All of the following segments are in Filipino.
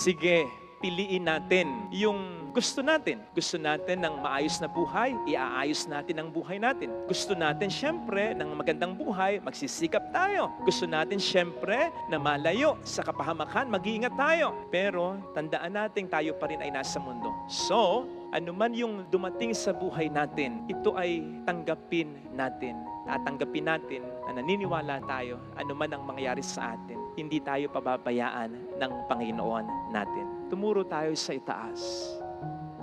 Sige, piliin natin yung gusto natin. Gusto natin ng maayos na buhay, iaayos natin ang buhay natin. Gusto natin syempre ng magandang buhay, magsisikap tayo. Gusto natin syempre na malayo sa kapahamakan, mag-iingat tayo. Pero tandaan natin tayo pa rin ay nasa mundo. So, anuman yung dumating sa buhay natin, ito ay tanggapin natin. At tanggapin natin na naniniwala tayo anuman ang mangyayari sa atin. Hindi tayo pababayaan ng Panginoon natin. Tumuro tayo sa itaas.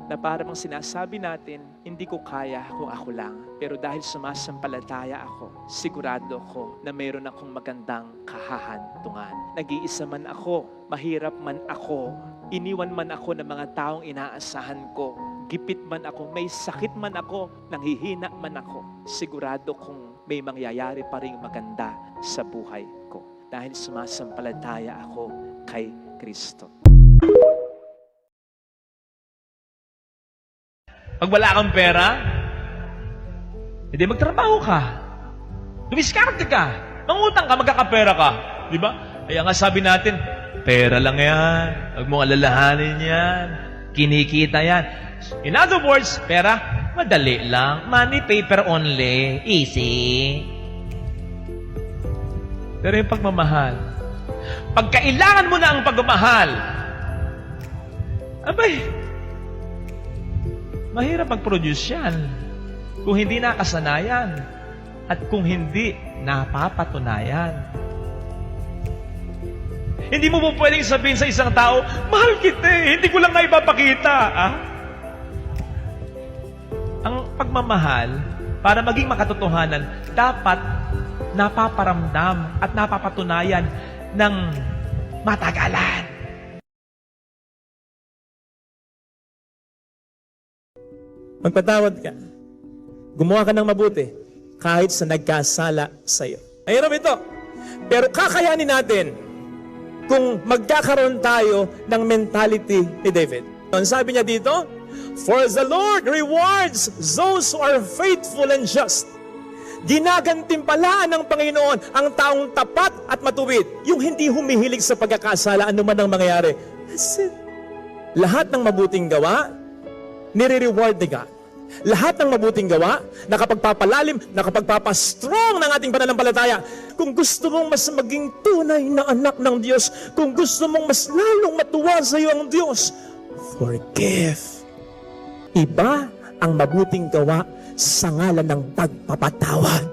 Na parang sinasabi natin, hindi ko kaya kung ako lang. Pero dahil sumasampalataya ako, sigurado ko na mayroon akong magandang kahahantungan. Nag-iisa man ako, mahirap man ako, iniwan man ako ng mga taong inaasahan ko, gipit man ako, may sakit man ako, nanghihina man ako, sigurado kong may mangyayari pa ring maganda sa buhay ko. Dahil sumasampalataya ako kay Kristo. Pag wala kang pera, hindi magtrabaho ka. Dumiskarte ka. Mangutang ka, magkakapera ka. Di ba? Kaya nga sabi natin, pera lang yan. Huwag mong alalahanin yan. Kinikita yan. In other words, pera, madali lang. Money, paper only. Easy. Pero yung pagmamahal, pag kailangan mo na ang pagmamahal, abay, mahirap mag-produce yan kung hindi nakasanayan at kung hindi napapatunayan. Hindi mo po pwedeng sabihin sa isang tao, mahal kita eh, hindi ko lang nga ipapakita. Ah? Ang pagmamahal, para maging makatotohanan, dapat napaparamdam at napapatunayan ng matagalan. Magpatawad ka. Gumawa ka ng mabuti kahit sa nagkasala sa iyo. Mahirap ito. Pero kakayanin natin kung magkakaroon tayo ng mentality ni David. Ang sabi niya dito, for the Lord rewards those who are faithful and just. Ginagantimpalaan ng Panginoon ang taong tapat at matuwid. Yung hindi humihilig sa pagkakasala, anuman ang mangyayari. That's it. Lahat ng mabuting gawa, nire-reward ni God. Lahat ng mabuting gawa, nakapagpapalalim, nakapagpapastrong ng ating pananampalataya. Kung gusto mong mas maging tunay na anak ng Diyos, kung gusto mong mas lalong matuwa sa iyo ang Diyos, forgive. Iba ang mabuting gawa sa ngalan ng pagpapatawad.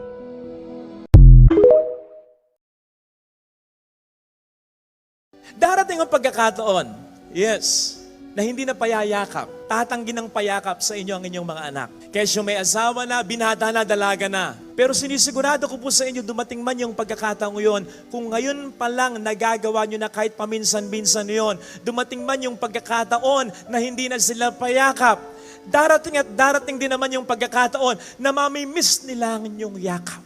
Darating ang pagkakataon, yes, na hindi na payayakap, tatanggi ng payakap sa inyo ang inyong mga anak. Kesyo may asawa na, binata na, dalaga na. Pero sinisigurado ko po sa inyo, dumating man yung pagkakataon yun, kung ngayon pa lang nagagawa nyo na kahit paminsan-minsan yun, dumating man yung pagkakataon na hindi na sila payakap, darating at darating din naman yung pagkakataon na mamimiss nila ang inyong yakap.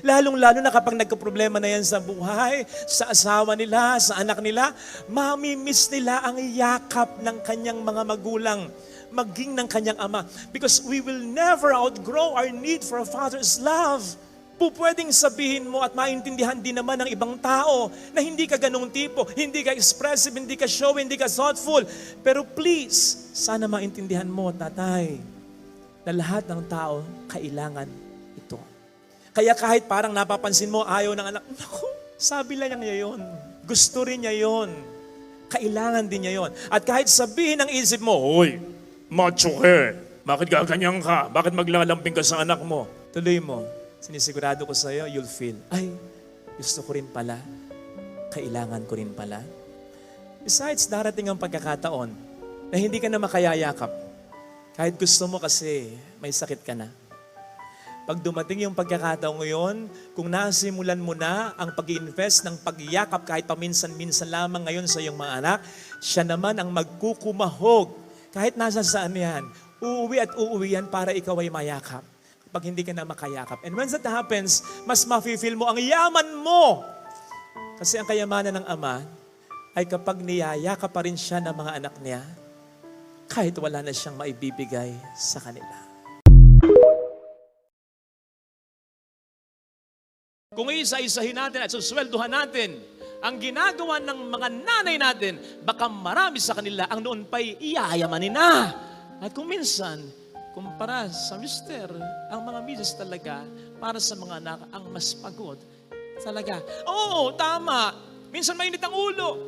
Lalong-lalo na kapag nagkaproblema na yan sa buhay, sa asawa nila, sa anak nila, mamimiss nila ang yakap ng kanyang mga magulang, maging ng kanyang ama. Because we will never outgrow our need for a father's love. Pwedeng sabihin mo at maintindihan din naman ng ibang tao na hindi ka ganung tipo, hindi ka expressive, hindi ka showy, hindi ka thoughtful. Pero please, sana maintindihan mo, tatay, na lahat ng tao kailangan ito. Kaya kahit parang napapansin mo, ayaw ng anak, naku, sabi lang niya yun. Gusto rin niya yun. Kailangan din niya yun. At kahit sabihin ng isip mo, hoy, macho ka, bakit gaganyan ka? Bakit maglalambing ka sa anak mo? Tuloy mo. Sinisigurado ko sa iyo, you'll feel, ay, gusto ko rin pala, kailangan ko rin pala. Besides, darating ang pagkakataon na hindi ka na makayayakap. Kahit gusto mo kasi may sakit ka na. Pag dumating yung pagkakataon ngayon, kung nasimulan mo na ang pag-invest ng pagyakap kahit paminsan-minsan lamang ngayon sa iyong mga anak, siya naman ang magkukumahog. Kahit nasa saan yan, uuwi at uuwi yan para ikaw ay mayakap. Pag hindi ka na makayakap. And when that happens, mas mafe-feel mo ang yaman mo. Kasi ang kayamanan ng ama ay kapag niyayakap pa rin siya ng mga anak niya, kahit wala na siyang maibibigay sa kanila. Kung isa-isahin natin at susweldohan natin ang ginagawa ng mga nanay natin, baka marami sa kanila ang noon pa'y iyayamanin na. At kung minsan, kumpara sa mister, ang mga misis talaga, para sa mga anak, ang mas pagod talaga. Oo, tama. Minsan mainit ang ulo.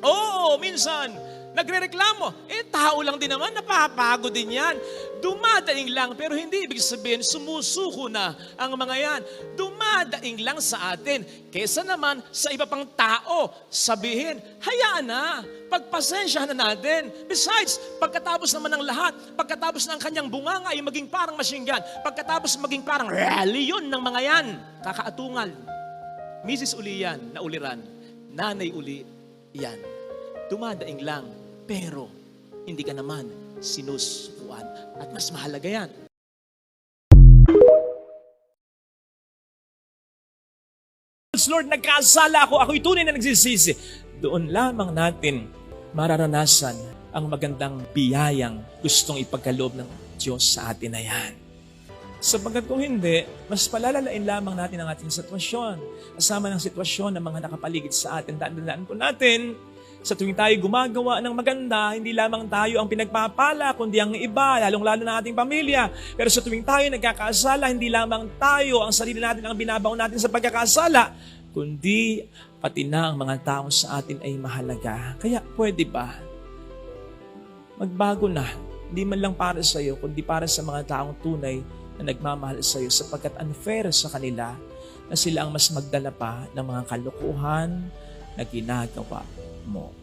Oo, minsan nagrereklamo. Tao lang din naman, napapagod din yan. Dumadaing lang, pero hindi ibig sabihin, sumusuko na ang mga yan. Dumadaing lang sa atin. Kesa naman sa iba pang tao, sabihin, hayaan na, pagpasensyahan na natin. Besides, pagkatapos naman ng lahat, pagkatapos ng kanyang bunganga ay maging parang machine gun, pagkatapos maging parang leon ng mga yan, kakaatungal. Mrs. uli yan, nauliran. Nanay uli yan. Dumadaing lang, pero hindi ka naman sinusukuan. At mas mahalaga yan. Lord, nagkasala ako. Ako'y tunay na nagsisisi. Doon lamang natin mararanasan ang magandang biyayang gustong ipagkaloob ng Diyos sa atin na yan. Sapagkat kung hindi, mas palalalain lamang natin ang ating sitwasyon. Kasama ng sitwasyon ng mga nakapaligid sa atin. Tandaan po natin, sa tuwing tayo gumagawa ng maganda, hindi lamang tayo ang pinagpapala, kundi ang iba, lalong-lalo ng ating pamilya. Pero sa tuwing tayo nagkakasala, hindi lamang tayo ang sarili natin ang binabaw natin sa pagkakasala, kundi pati na ang mga tao sa atin ay mahalaga. Kaya pwede ba? Magbago na. Hindi man lang para sa iyo, kundi para sa mga taong tunay na nagmamahal sa iyo, sapagkat unfair sa kanila na sila ang mas magdala pa ng mga kalukuhan na ginagawa mo.